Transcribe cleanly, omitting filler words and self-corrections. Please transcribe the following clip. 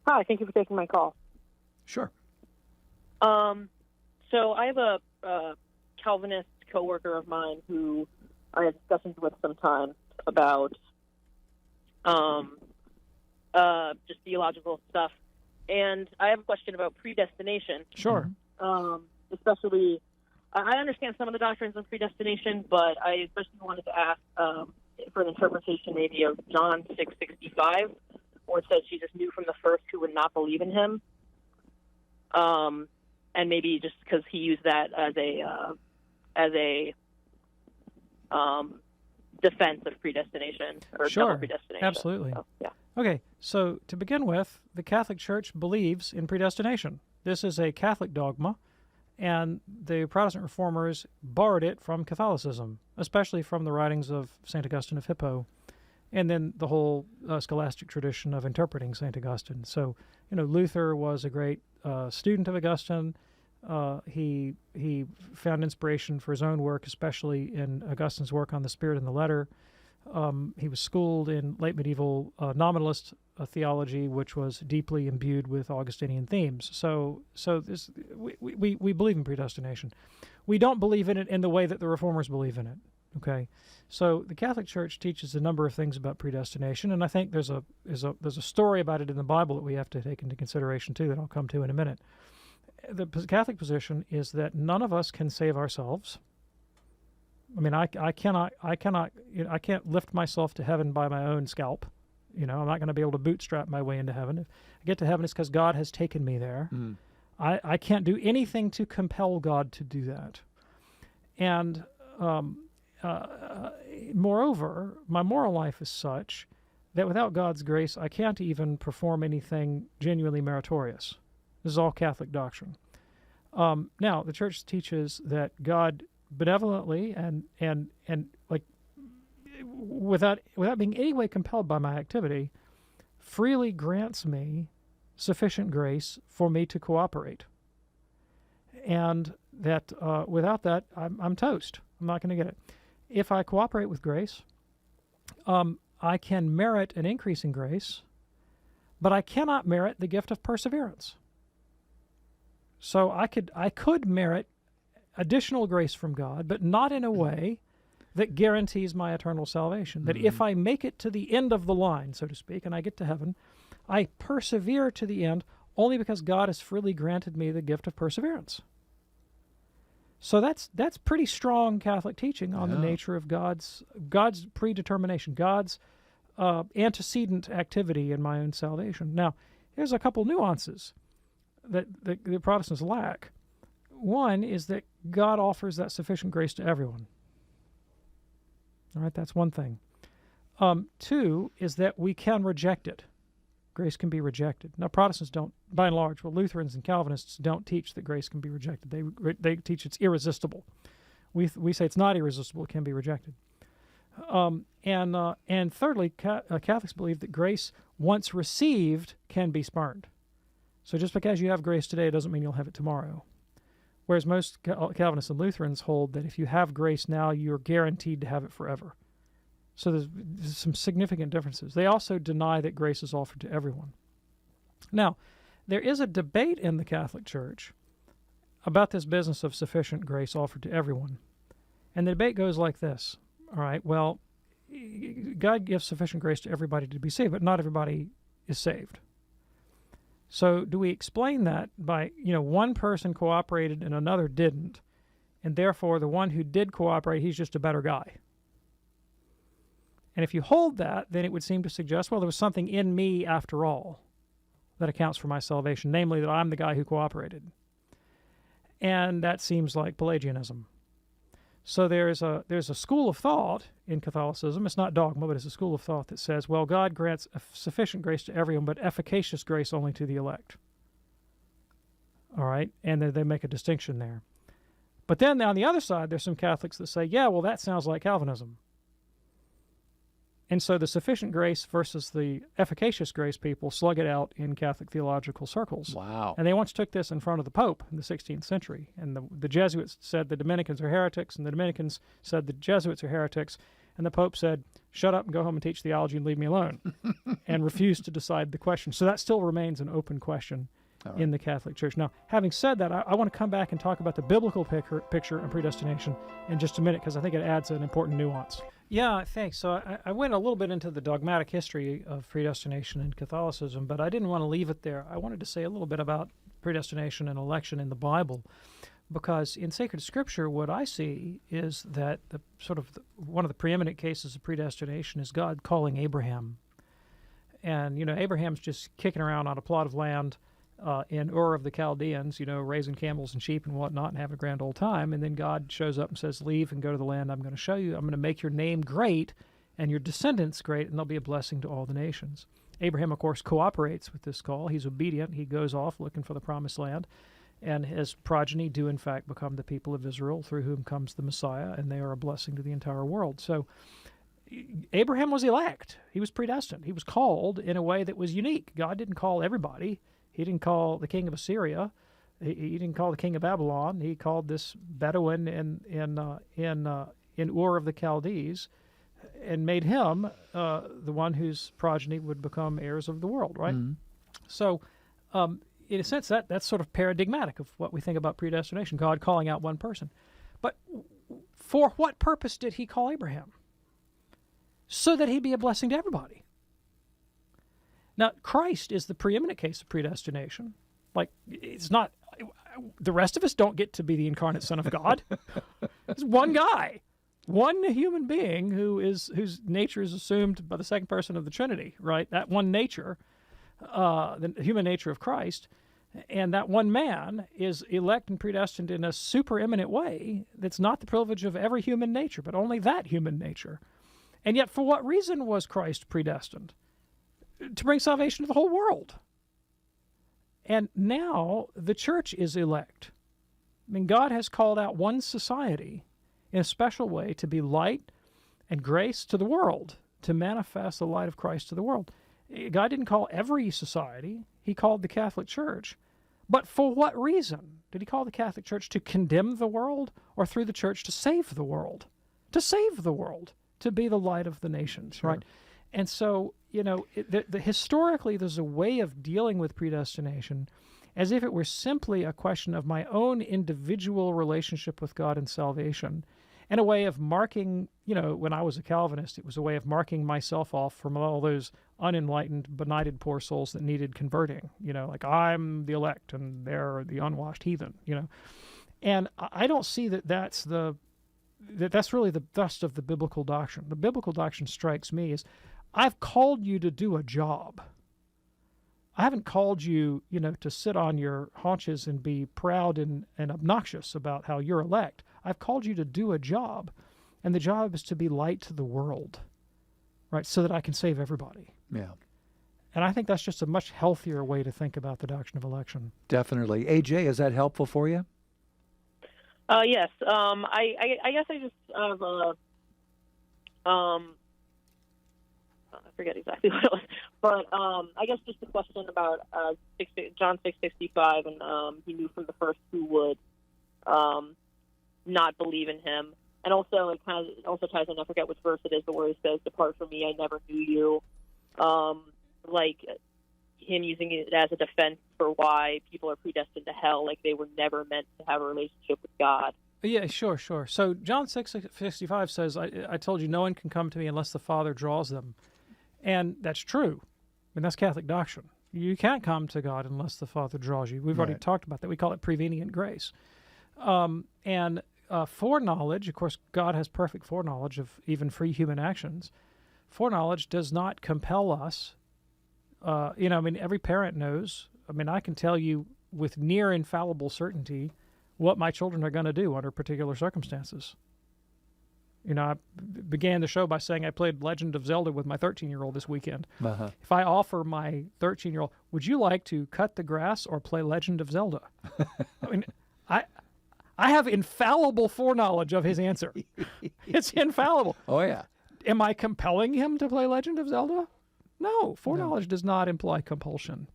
Hi, thank you for taking my call. Sure. So I have a Calvinist coworker of mine who I had discussions with sometimes about just theological stuff, and I have a question about predestination. Sure. Especially, I understand some of the doctrines of predestination, but I especially wanted to ask for an interpretation maybe of John 6:65, where it says Jesus knew from the first who would not believe in him. And maybe just because he used that as a defense of predestination or double predestination. Absolutely. So, yeah. Okay, so to begin with, the Catholic Church believes in predestination. This is a Catholic dogma, and the Protestant reformers borrowed it from Catholicism, especially from the writings of St. Augustine of Hippo, and then the whole scholastic tradition of interpreting St. Augustine. So, Luther was a great student of Augustine. He found inspiration for his own work, especially in Augustine's work on the Spirit and the Letter. He was schooled in late medieval nominalist theology, which was deeply imbued with Augustinian themes. So we believe in predestination. We don't believe in it in the way that the Reformers believe in it. Okay, so the Catholic Church teaches a number of things about predestination, and I think there's a story about it in the Bible that we have to take into consideration too, that I'll come to in a minute. The Catholic position is that none of us can save ourselves. I mean, I can't lift myself to heaven by my own scalp. I'm not going to be able to bootstrap my way into heaven. If I get to heaven, it's because God has taken me there. Mm. I can't do anything to compel God to do that. And moreover, my moral life is such that without God's grace, I can't even perform anything genuinely meritorious. This is all Catholic doctrine. Now, the Church teaches that God benevolently and like without being in any way compelled by my activity, freely grants me sufficient grace for me to cooperate. And that without that, I'm toast. I'm not going to get it. If I cooperate with grace, I can merit an increase in grace, but I cannot merit the gift of perseverance. So I could merit additional grace from God, but not in a way that guarantees my eternal salvation. That if I make it to the end of the line, so to speak, and I get to heaven, I persevere to the end only because God has freely granted me the gift of perseverance. So that's pretty strong Catholic teaching on the nature of God's predetermination, God's antecedent activity in my own salvation. Now, here's a couple nuances that the Protestants lack. One is that God offers that sufficient grace to everyone. All right, that's one thing. Two is that we can reject it. Grace can be rejected. Now, Protestants don't, by and large, Lutherans and Calvinists don't teach that grace can be rejected. They teach it's irresistible. We say it's not irresistible; it can be rejected. And thirdly, Catholics believe that grace, once received, can be spurned. So just because you have grace today doesn't mean you'll have it tomorrow. Whereas most Calvinists and Lutherans hold that if you have grace now, you're guaranteed to have it forever. So there's some significant differences. They also deny that grace is offered to everyone. Now, there is a debate in the Catholic Church about this business of sufficient grace offered to everyone. And the debate goes like this. All right, well, God gives sufficient grace to everybody to be saved, but not everybody is saved. So do we explain that by, one person cooperated and another didn't, and therefore the one who did cooperate, he's just a better guy? And if you hold that, then it would seem to suggest, well, there was something in me after all that accounts for my salvation, namely that I'm the guy who cooperated. And that seems like Pelagianism. So there's a school of thought in Catholicism. It's not dogma, but it's a school of thought that says, well, God grants sufficient grace to everyone, but efficacious grace only to the elect. All right? And they make a distinction there. But then on the other side, there's some Catholics that say, yeah, well, that sounds like Calvinism. And so the sufficient grace versus the efficacious grace people slug it out in Catholic theological circles. Wow. And they once took this in front of the Pope in the 16th century. And the Jesuits said the Dominicans are heretics, and the Dominicans said the Jesuits are heretics. And the Pope said, shut up and go home and teach theology and leave me alone, and refused to decide the question. So that still remains an open question in the Catholic Church. Now, having said that, I want to come back and talk about the biblical picture and predestination in just a minute, because I think it adds an important nuance. Yeah, thanks. So I went a little bit into the dogmatic history of predestination in Catholicism, but I didn't want to leave it there. I wanted to say a little bit about predestination and election in the Bible, because in sacred scripture, what I see is that one of the preeminent cases of predestination is God calling Abraham. And, Abraham's just kicking around on a plot of land in Ur of the Chaldeans, raising camels and sheep and whatnot and having a grand old time. And then God shows up and says, leave and go to the land I'm going to show you. I'm going to make your name great and your descendants great, and they'll be a blessing to all the nations. Abraham, of course, cooperates with this call. He's obedient. He goes off looking for the promised land. And his progeny do, in fact, become the people of Israel, through whom comes the Messiah, and they are a blessing to the entire world. So Abraham was elect. He was predestined. He was called in a way that was unique. God didn't call everybody. He didn't call the king of Assyria. He didn't call the king of Babylon. He called this Bedouin in Ur of the Chaldees, and made him the one whose progeny would become heirs of the world, right? Mm-hmm. So, in a sense, that's sort of paradigmatic of what we think about predestination, God calling out one person. But for what purpose did he call Abraham? So that he'd be a blessing to everybody. Now, Christ is the preeminent case of predestination. Like, it's not, the rest of us don't get to be the incarnate Son of God. It's one guy, one human being whose nature is assumed by the second person of the Trinity, right? That one nature, the human nature of Christ, and that one man is elect and predestined in a supereminent way that's not the privilege of every human nature, but only that human nature. And yet, for what reason was Christ predestined? To bring salvation to the whole world. And now the church is elect. I mean, God has called out one society in a special way to be light and grace to the world, to manifest the light of Christ to the world. God didn't call every society. He called the Catholic Church. But for what reason? Did he call the Catholic Church to condemn the world, or through the church to save the world? To save the world, to be the light of the nations, right? And so, historically, there's a way of dealing with predestination as if it were simply a question of my own individual relationship with God and salvation, and a way of marking, when I was a Calvinist, it was a way of marking myself off from all those unenlightened, benighted poor souls that needed converting, like I'm the elect and they're the unwashed heathen, And I don't see that's really the thrust of the biblical doctrine. The biblical doctrine strikes me as, I've called you to do a job. I haven't called you, to sit on your haunches and be proud and obnoxious about how you're elect. I've called you to do a job, and the job is to be light to the world, right, so that I can save everybody. Yeah. And I think that's just a much healthier way to think about the doctrine of election. Definitely. AJ, is that helpful for you? Yes. I guess I just have I forget exactly what it was, but I guess just a question about John 6:65, and he knew from the first who would not believe in him, and also it kind of also ties in. I forget which verse it is, but where he says, "Depart from me, I never knew you," like him using it as a defense for why people are predestined to hell, like they were never meant to have a relationship with God. Yeah, sure. So John 6:65 says, I told you no one can come to me unless the Father draws them. And that's true. I mean, that's Catholic doctrine. You can't come to God unless the Father draws you. We've already talked about that. We call it prevenient grace. And foreknowledge, of course, God has perfect foreknowledge of even free human actions. Foreknowledge does not compel us. Every parent knows. I can tell you with near infallible certainty what my children are going to do under particular circumstances. I began the show by saying I played Legend of Zelda with my 13-year-old this weekend. Uh-huh. If I offer my 13-year-old, would you like to cut the grass or play Legend of Zelda? I have infallible foreknowledge of his answer. It's infallible. Oh, yeah. Am I compelling him to play Legend of Zelda? No, foreknowledge does not imply compulsion.